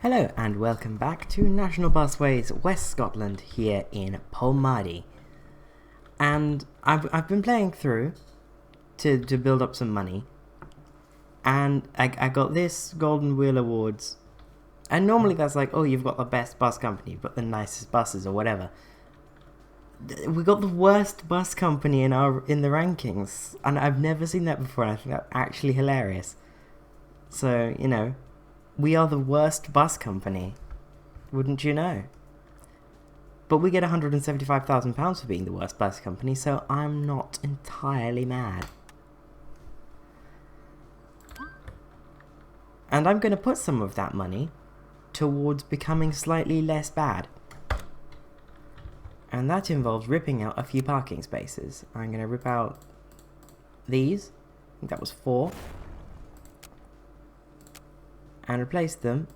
Hello and welcome back to National Busways West Scotland here in Polmadie. And I've been playing through to build up some money, and I got this Golden Wheel Awards, and normally that's like, oh, you've got the best bus company, you've got the nicest buses or whatever. We got the worst bus company in the rankings, and I've never seen that before, and I think that's actually hilarious. So, you know, we are the worst bus company, wouldn't you know? But we get £175,000 for being the worst bus company, so I'm not entirely mad. And I'm going to put some of that money towards becoming slightly less bad. And that involves ripping out a few parking spaces. I'm going to rip out these. I think that was 4. And replace them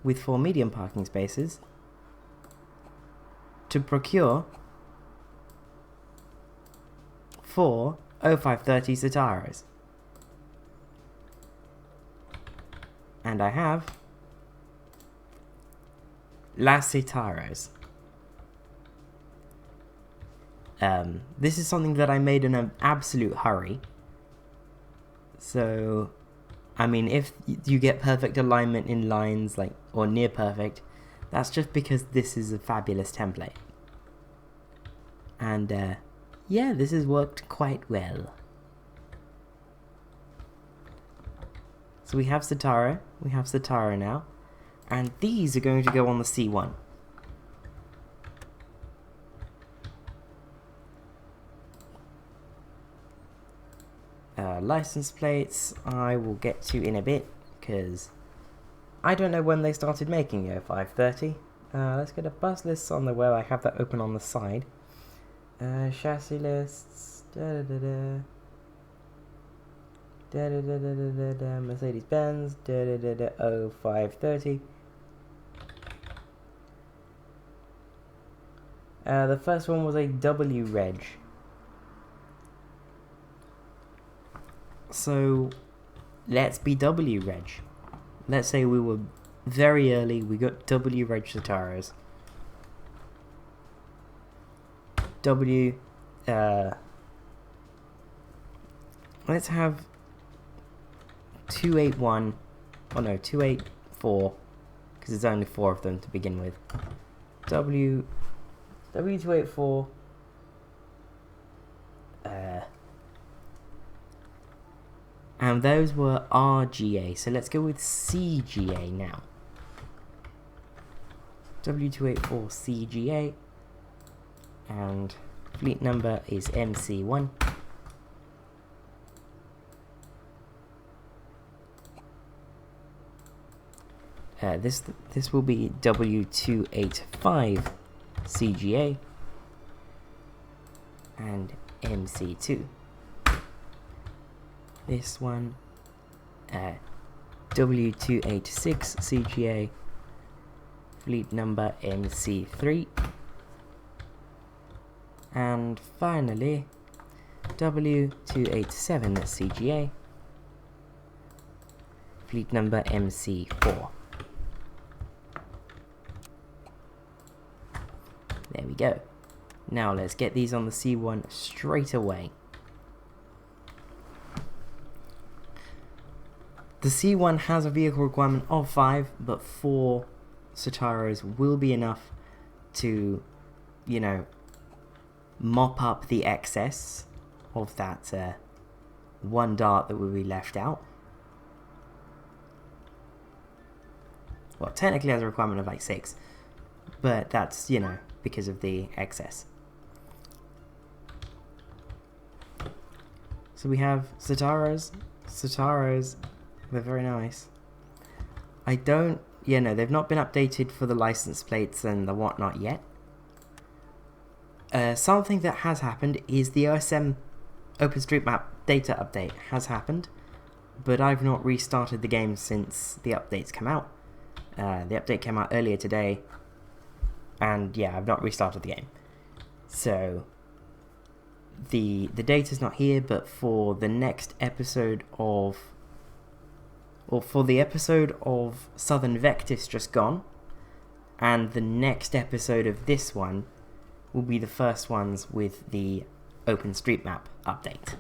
with 4 medium parking spaces to procure 4 0530 Citaros. And I have Las Citaros. This is something that I made in an absolute hurry. So, I mean, if you get perfect alignment in lines, like, or near perfect, that's just because this is a fabulous template. And, yeah, this has worked quite well. So we have Citaro now, and these are going to go on the C1. License plates I will get to in a bit, because I don't know when they started making the 0530. Let's get a bus list on the web. I have that open on the side. Chassis lists, mercedes-benz, 0530. The first one was a W reg. So, let's be W reg. Let's say we were very early, we got W reg Citaros. Let's have 284, because there's only 4 of them to begin with. W284, and those were RGA, so let's go with CGA now. W284 CGA, and fleet number is MC1. This will be W285 CGA and MC2. This one, W286 CGA, fleet number MC3, and finally W287 CGA, fleet number MC4. There we go. Now let's get these on the C1 straight away. The C1 has a vehicle requirement of 5, but 4 Citaros will be enough to, you know, mop up the excess of that one dart that will be left out. Well, technically has a requirement of like 6, but that's, you know, because of the excess. So we have Citaros. They're very nice. they've not been updated for the license plates and the whatnot yet. Something that has happened is the OSM OpenStreetMap data update has happened, but I've not restarted the game since the updates come out. The update came out earlier today, and yeah, I've not restarted the game. So the data's not here, but for the next episode of Well, for the episode of Southern Vectis just gone, and the next episode of this one will be the first ones with the OpenStreetMap update.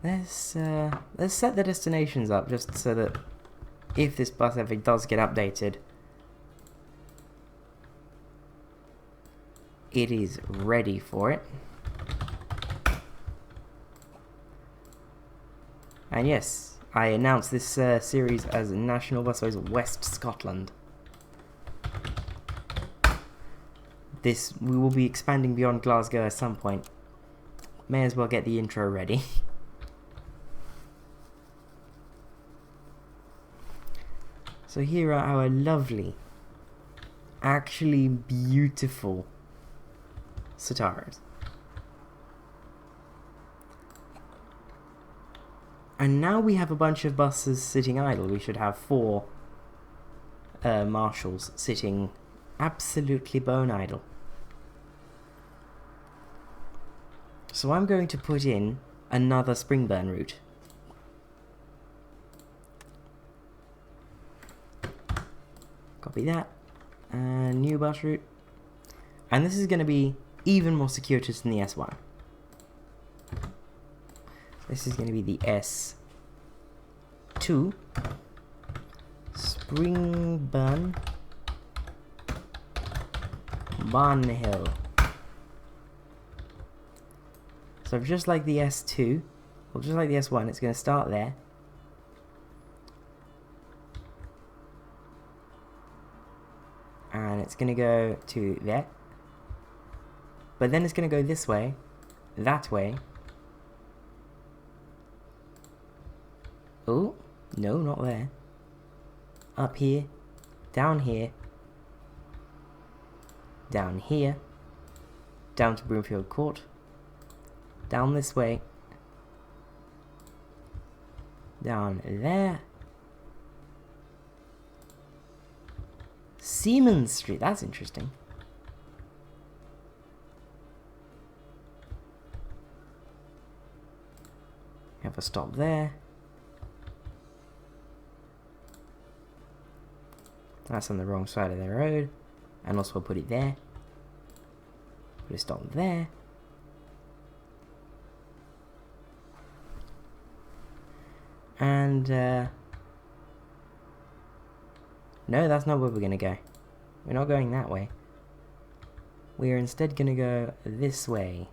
Let's set the destinations up just so that if this bus ever does get updated, it is ready for it. And yes, I announced this series as National Busways West Scotland. We will be expanding beyond Glasgow at some point. May as well get the intro ready. So here are our lovely, actually beautiful Citaros. And now we have a bunch of buses sitting idle. We should have 4 marshals sitting absolutely bone idle. So I'm going to put in another Springburn route. Copy that. New bus route. And this is going to be even more circuitous than the S1. This is going to be the S2. Springburn. Barnhill. So just like the S2, or just like the S1, it's going to start there. And it's going to go to there. But then it's going to go this way, that way. Oh, no, not there. Up here, down here, down here, down to Broomfield Court, down this way, down there. Siemens Street, that's interesting. Have a stop there. That's on the wrong side of the road. And also we'll put it there. Put a stop there. And no, that's not where we're going to go. We're not going that way. We are instead going to go this way.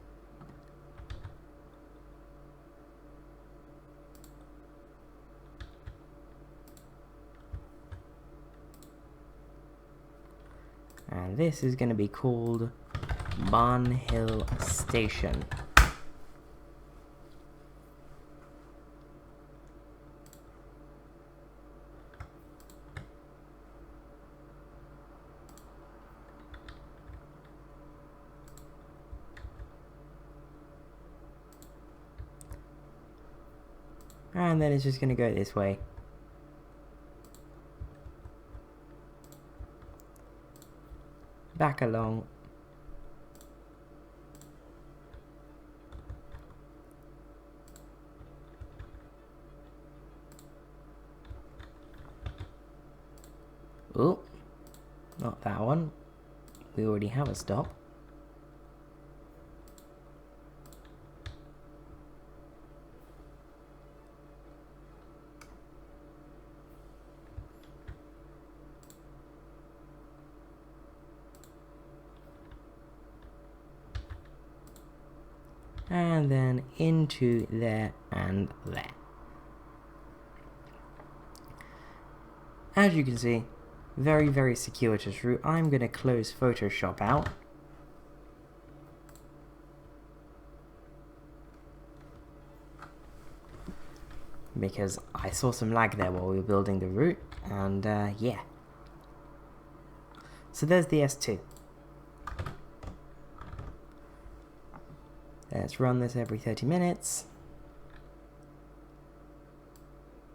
And this is going to be called Barnhill Station. And then it's just going to go this way. Back along. Oh, not that one. We already have a stop. And then into there and there. As you can see, very, very circuitous route. I'm going to close Photoshop out. Because I saw some lag there while we were building the route, and yeah. So there's the S2. Let's run this every 30 minutes.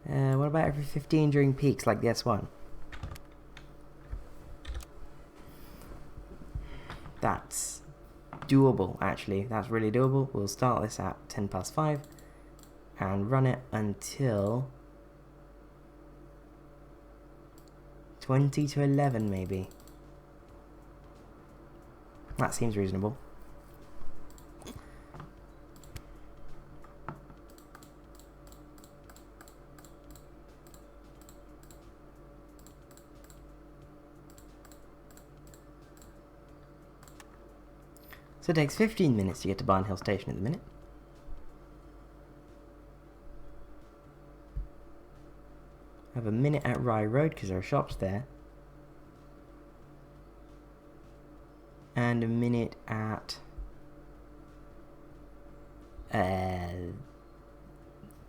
What about every 15 during peaks like the S1? That's doable, actually. That's really doable. We'll start this at 5 past and run it until 20 to 11 maybe. That seems reasonable. So it takes 15 minutes to get to Barn Hill Station at the minute. I have a minute at Rye Road because there are shops there. And a minute at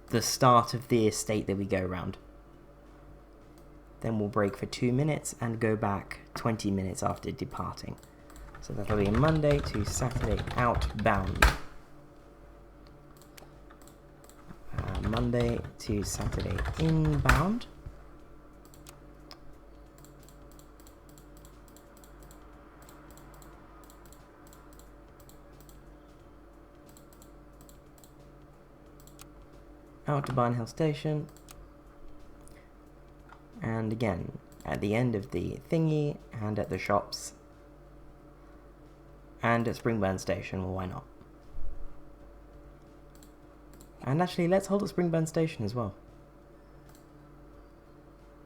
the start of the estate that we go around. Then we'll break for 2 minutes and go back 20 minutes after departing. So that'll be Monday to Saturday outbound. Monday to Saturday inbound. Out to Barn Hill Station. And again, at the end of the thingy and at the shops. And at Springburn Station, well, why not? And actually, let's hold at Springburn Station as well.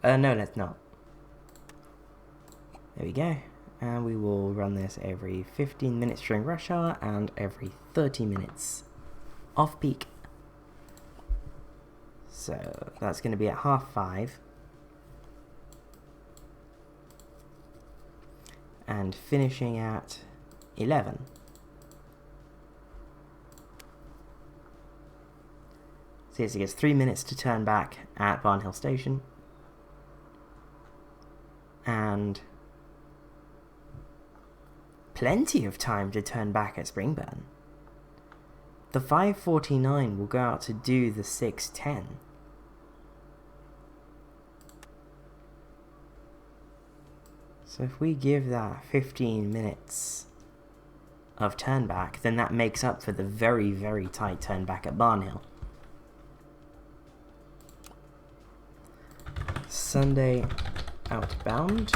No, let's not. There we go. And we will run this every 15 minutes during rush hour and every 30 minutes off peak. So that's going to be at 5:30. And finishing at 11. So yes, it gets 3 minutes to turn back at Barn Hill Station. And plenty of time to turn back at Springburn. The 5:49 will go out to do the 6:10. So if we give that 15 minutes of turn back, then that makes up for the very, very tight turn back at Barn Hill. Sunday outbound.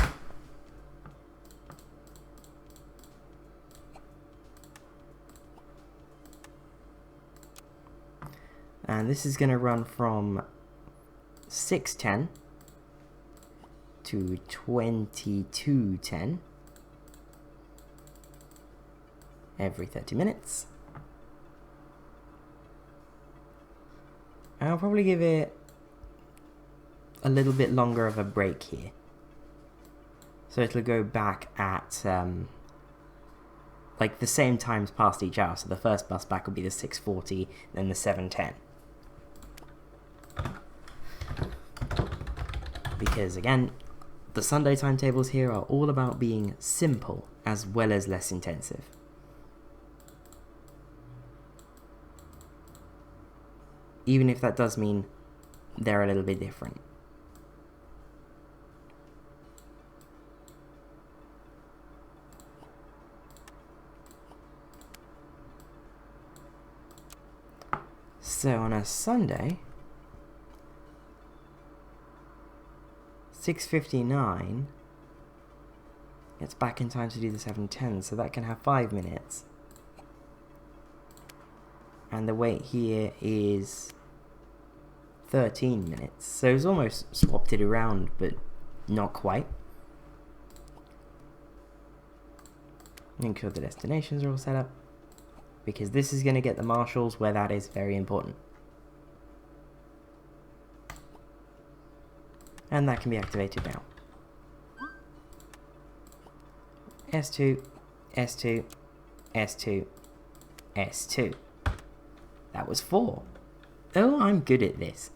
And this is going to run from 6:10 to 22:10 every 30 minutes. I'll probably give it a little bit longer of a break here. So it'll go back at like the same times past each hour. So the first bus back will be the 6:40, then the 7:10. Because again, the Sunday timetables here are all about being simple as well as less intensive. Even if that does mean they're a little bit different. So on a Sunday, 6:59 gets back in time to do the 7:10, so that can have 5 minutes. And the wait here is 13 minutes. So it's almost swapped it around, but not quite. Make sure the destinations are all set up, because this is going to get the marshals where that is very important. And that can be activated now. S2, S2, S2, S2. That was 4. Oh, I'm good at this.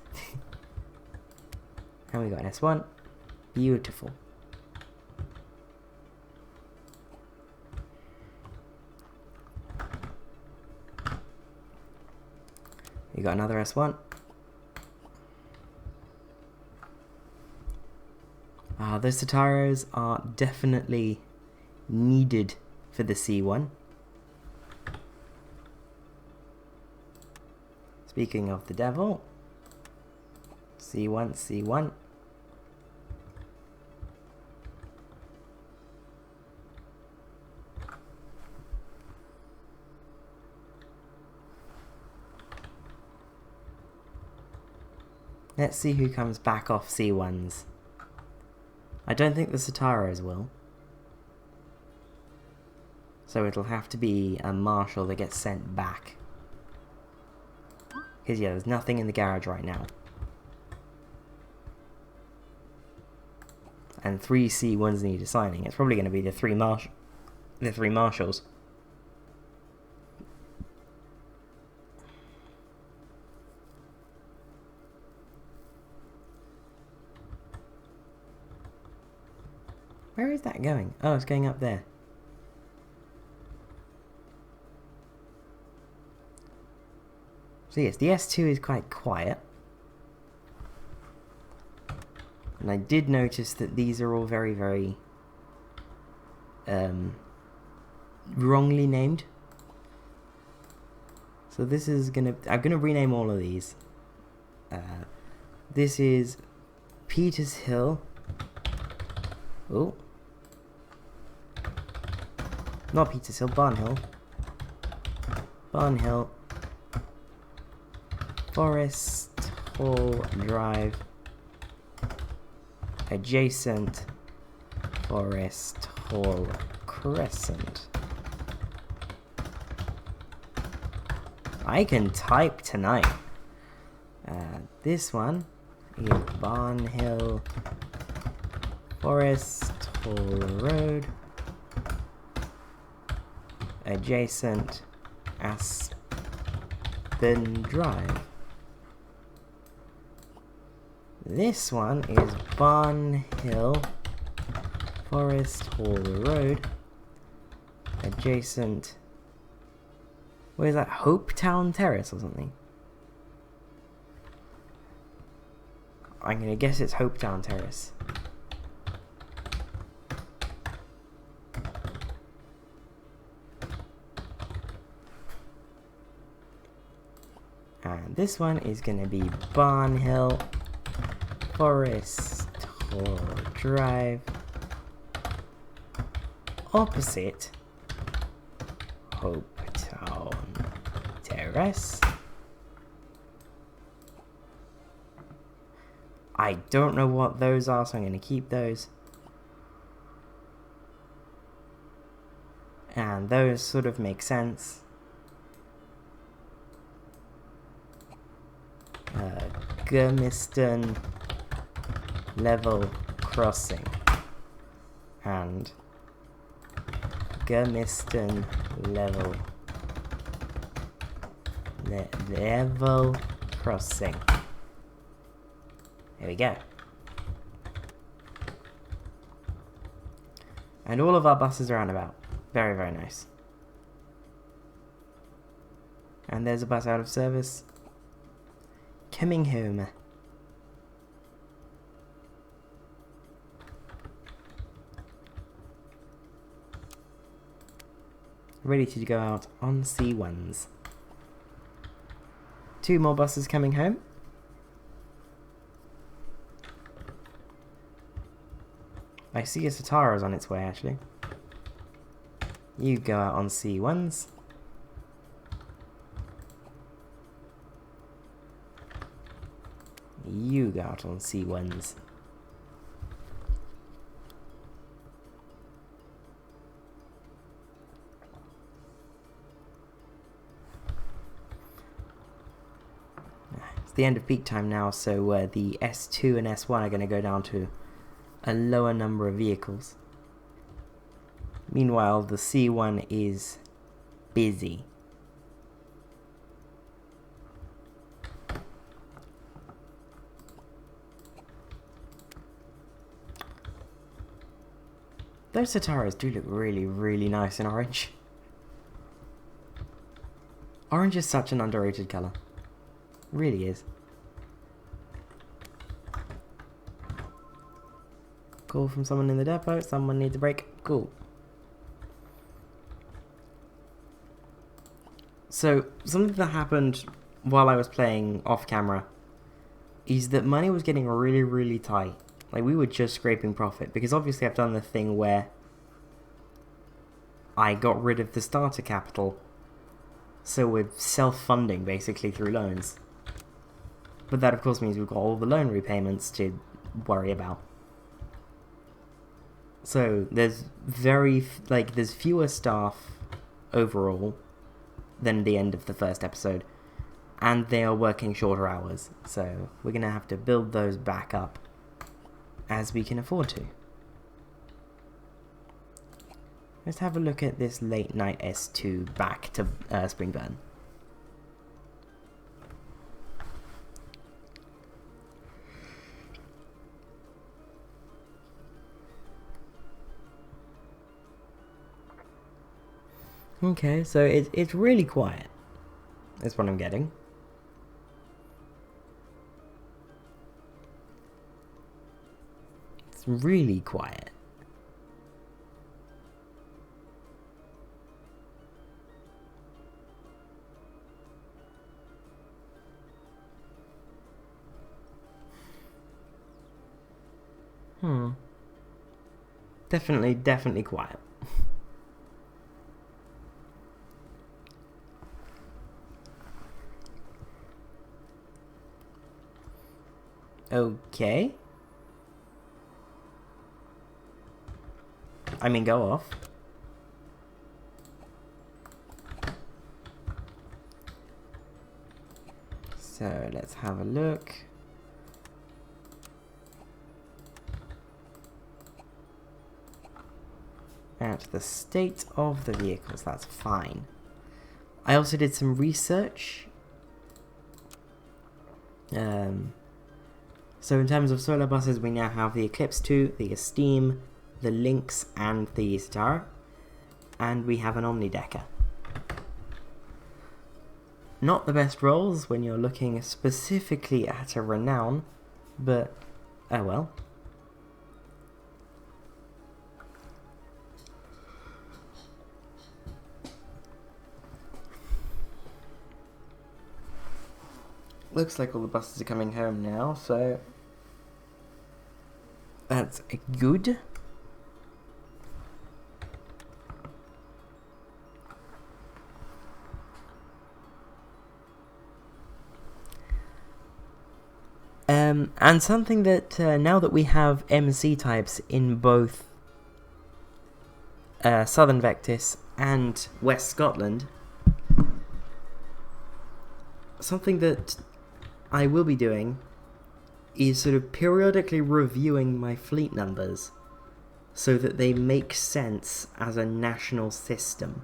And we got an S1. Beautiful. We got another S1. Those Citaros are definitely needed for the C1. Speaking of the devil, C1, C1. Let's see who comes back off C1s. I don't think the Citaros will. So it'll have to be a marshal that gets sent back. Because yeah, there's nothing in the garage right now. And 3 C1s need assigning. It's probably going to be the three marshals. Where is that going? Oh, it's going up there. So yes, the S2 is quite quiet. And I did notice that these are all very, very wrongly named. So this is I'm gonna rename all of these. This is Peters Hill. Oh. Not Peters Hill, Barnhill. Barnhill. Forest Hall Drive. Adjacent Forest Hall Crescent. I can type tonight. This one is Barnhill Forest Hall Road. Adjacent Aspen Drive. This one is Barnhill Forest Hall Road. Adjacent... What is that? Hopetown Terrace or something? I'm gonna guess it's Hopetown Terrace. And this one is gonna be Barnhill Forest Hall Drive, opposite Hopetown Terrace. I don't know what those are, so I'm going to keep those. And those sort of make sense. Gurmiston Level Crossing and Gurmiston Level Crossing. There we go. And all of our buses are roundabout. Very, very nice. And there's a bus out of service. Coming home. Ready to go out on C1s. 2 more buses coming home. I see a Citaros on its way, actually. You go out on C1s. You go out on C1s. It's the end of peak time now, so the S2 and S1 are going to go down to a lower number of vehicles. Meanwhile, the C1 is busy. Those Citaros do look really, really nice in orange. Orange is such an underrated colour. Really is. Call from someone in the depot. Someone needs a break. Cool. So, something that happened while I was playing off camera is that money was getting really, really tight. Like, we were just scraping profit, because obviously I've done the thing where I got rid of the starter capital, so we're self-funding basically through loans. But that of course means we've got all the loan repayments to worry about. So there's there's fewer staff overall than the end of the first episode, and they are working shorter hours, so we're gonna have to build those back up as we can afford to. Let's have a look at this late night S2 back to Springburn. Okay, so it's really quiet. That's what I'm getting. It's really quiet. Definitely quiet. Okay. I mean, go off. So let's have a look. At the state of the vehicles, that's fine. I also did some research. So in terms of solar buses, we now have the Eclipse 2, the Esteem, the Lynx, and the Citaros. And we have an Omnidecker. Not the best rolls when you're looking specifically at a Renown, but oh well. Looks like all the buses are coming home now, so that's good. And something that now that we have MC types in both Southern Vectis and West Scotland, something that I will be doing is sort of periodically reviewing my fleet numbers so that they make sense as a national system.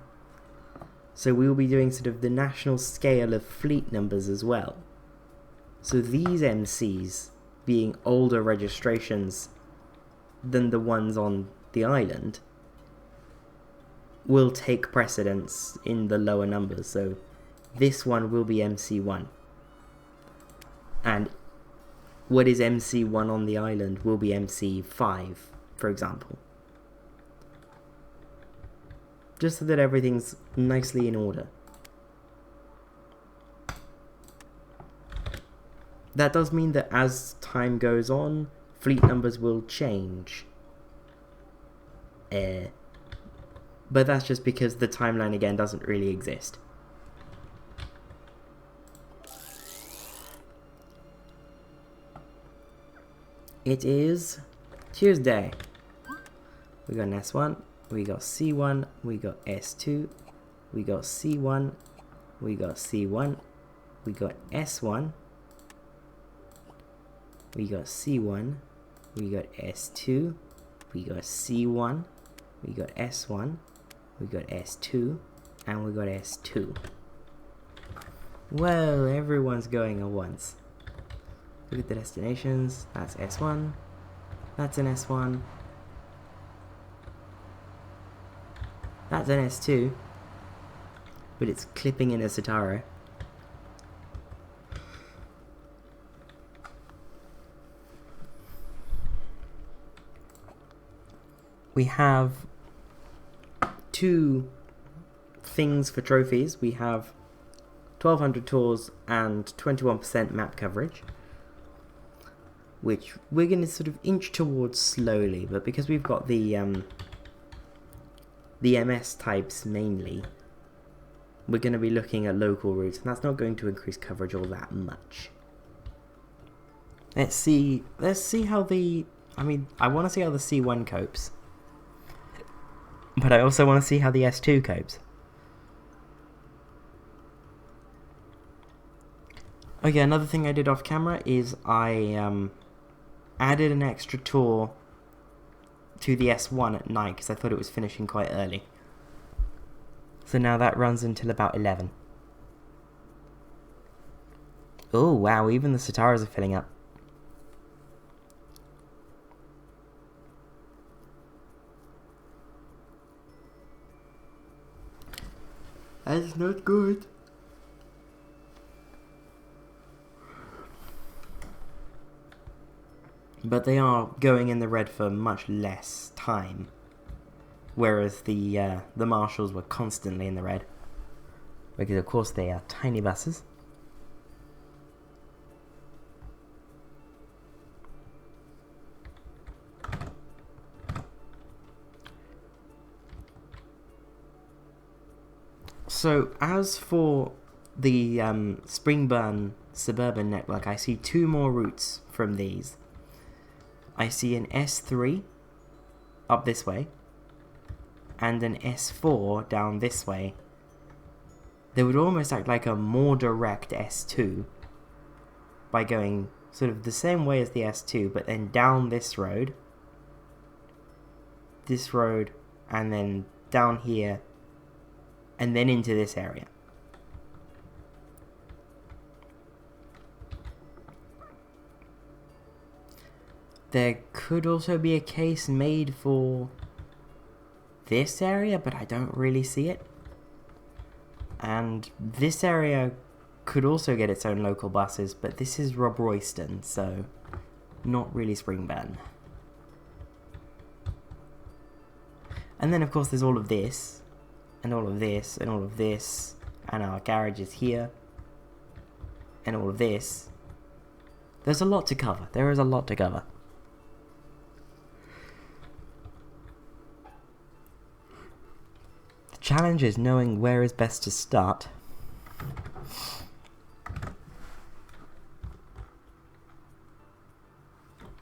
So we will be doing sort of the national scale of fleet numbers as well. So these MCs being older registrations than the ones on the island will take precedence in the lower numbers. So this one will be MC1. And what is MC1 on the island will be MC5, for example. Just so that everything's nicely in order. That does mean that as time goes on, fleet numbers will change. But that's just because the timeline again doesn't really exist. It is Tuesday. We got an S1, we got C1, we got S2, we got C1, we got C1, we got S1, we got C1, we got S2, we got C1, we got S1, we got S2, and we got S2. Well, everyone's going at once. Look at the destinations. That's S1. That's an S1. That's an S2. But it's clipping in a Citaros. We have two things for trophies. We have 1200 tours and 21% map coverage, which we're going to sort of inch towards slowly, but because we've got the MS types mainly, we're going to be looking at local routes, and that's not going to increase coverage all that much. Let's see how the... I mean, I want to see how the C1 copes, but I also want to see how the S2 copes. Okay, another thing I did off camera is I added an extra tour to the S1 at night because I thought it was finishing quite early. So now that runs until about 11. Oh wow, even the Citaros are filling up. That's not good. But they are going in the red for much less time, whereas the marshals were constantly in the red, because of course they are tiny buses. So as for the Springburn suburban network, I see two more routes from these. I see an S3 up this way and an S4 down this way. They would almost act like a more direct S2 by going sort of the same way as the S2, but then down this road, and then down here, and then into this area. There could also be a case made for this area, but I don't really see it. And this area could also get its own local buses, but this is Rob Royston, so not really Springburn. And then of course there's all of this, and all of this, and all of this, and our garage is here, and all of this. There's a lot to cover. There is a lot to cover. Challenge is knowing where is best to start.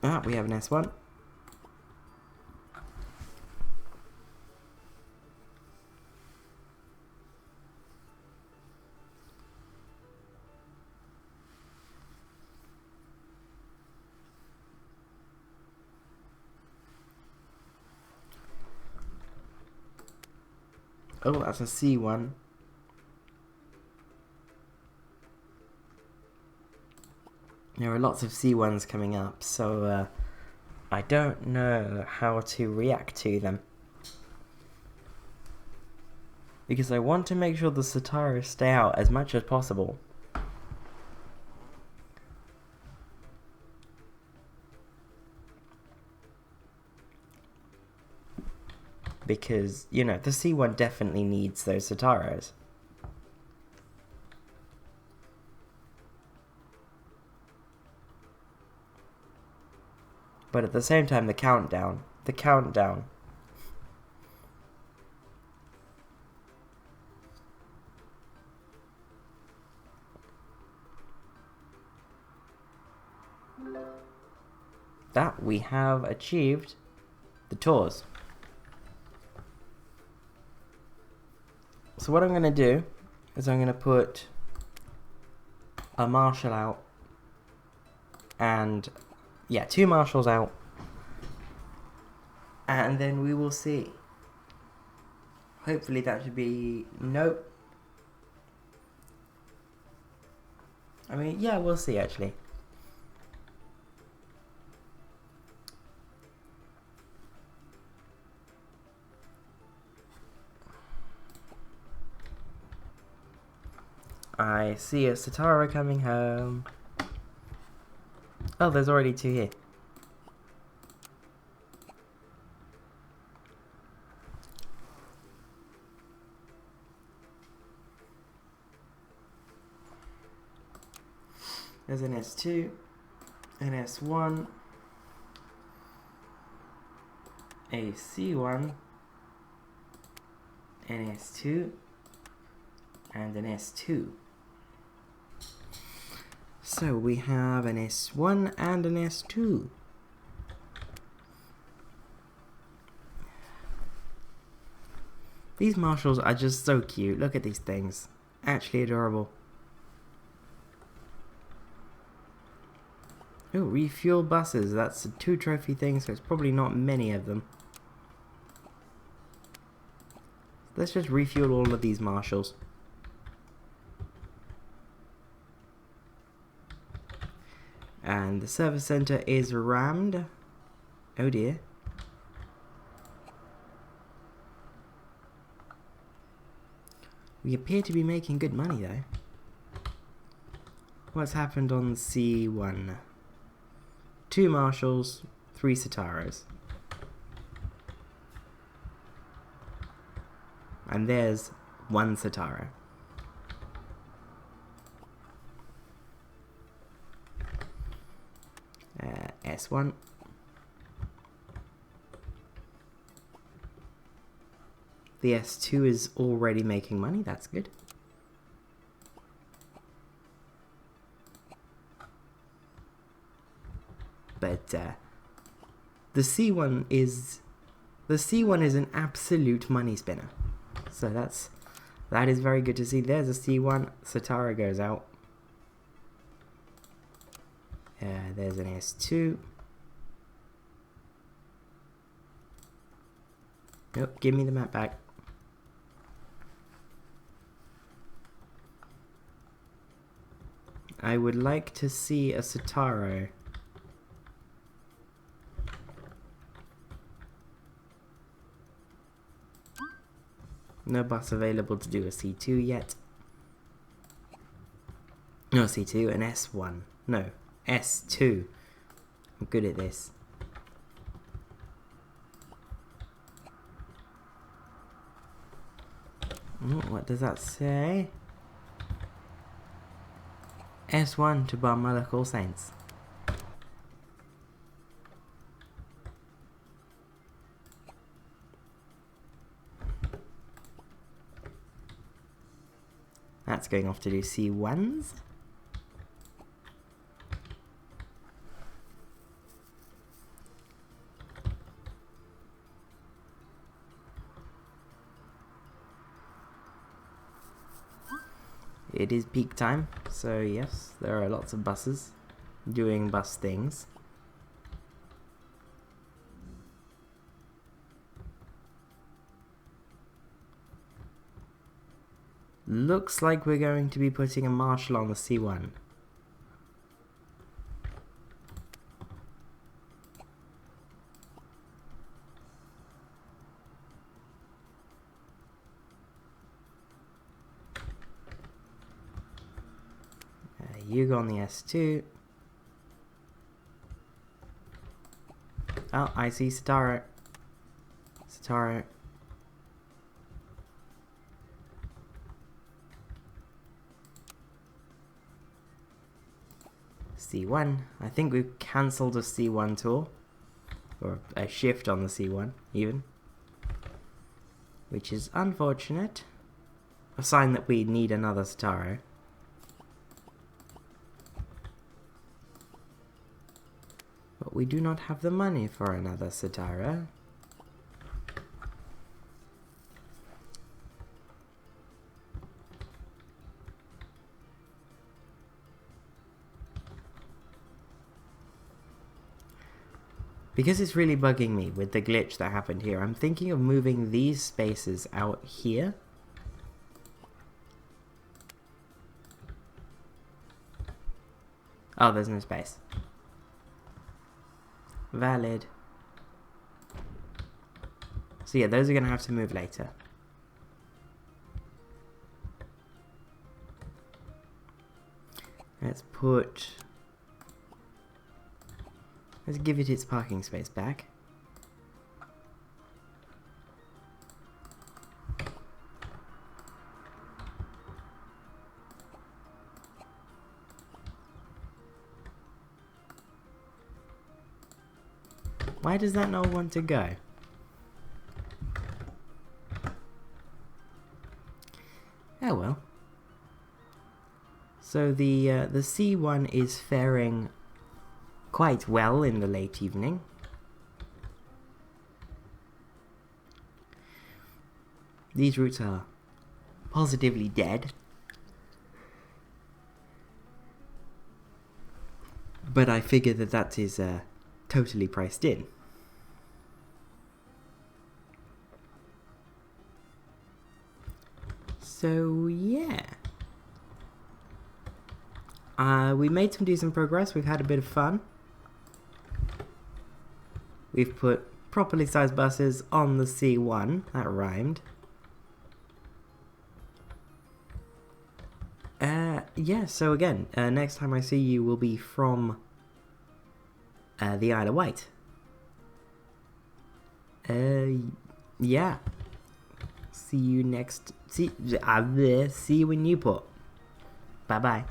Ah, we have an S1. Oh, that's a C1. There are lots of C1s coming up, so I don't know how to react to them. Because I want to make sure the Citaros stay out as much as possible. Because, you know, the C1 definitely needs those Citaros. But at the same time, the countdown. That we have achieved the tours. So what I'm going to do is I'm going to put a marshal out and, yeah, 2 marshals out, and then we will see. Hopefully that should be, nope. I mean, yeah, we'll see actually. I see a Citaro coming home. Oh, there's already 2 here. S2, an S1, a C1, an S2, and an S2. So we have an S1 and an S2. These marshals are just so cute. Look at these things. Actually adorable. Oh, refuel buses. That's a 2 trophy thing, so it's probably not many of them. Let's just refuel all of these marshals. And the service center is rammed. Oh dear. We appear to be making good money though. What's happened on C1? 2 marshals, 3 Citaros. And there's 1 Citaro. S1. The S2 is already making money, that's good. But the C1 is an absolute money spinner. So that is very good to see. There's a C1, Citaro goes out. There's an S2. Nope, give me the map back. I would like to see a Citaro. No bus available to do a C2 yet. No C2, an S1. No, S2. I'm good at this. What does that say? S1 to Barmulloch All Saints. That's going off to do C1s. It is peak time, so yes, there are lots of buses doing bus things. Looks like we're going to be putting a marshal on the C1. You go on the S2. Oh, I see Citaro. Citaro. C1. I think we've cancelled a C1 tour. Or a shift on the C1, even. Which is unfortunate. A sign that we need another Citaro. But we do not have the money for another Citaro. Because it's really bugging me with the glitch that happened here, I'm thinking of moving these spaces out here. Oh, there's no space. Valid. So yeah, those are going to have to move later. Let's give it its parking space back. Why does that not want to go? Oh well. So the C1 is faring quite well in the late evening. These routes are positively dead. But I figure that is totally priced in. So yeah. We made some decent progress, we've had a bit of fun. We've put properly sized buses on the C1, that rhymed. Yeah, so again, next time I see you will be from the Isle of Wight. Yeah. See you next. See you in Newport. Bye bye.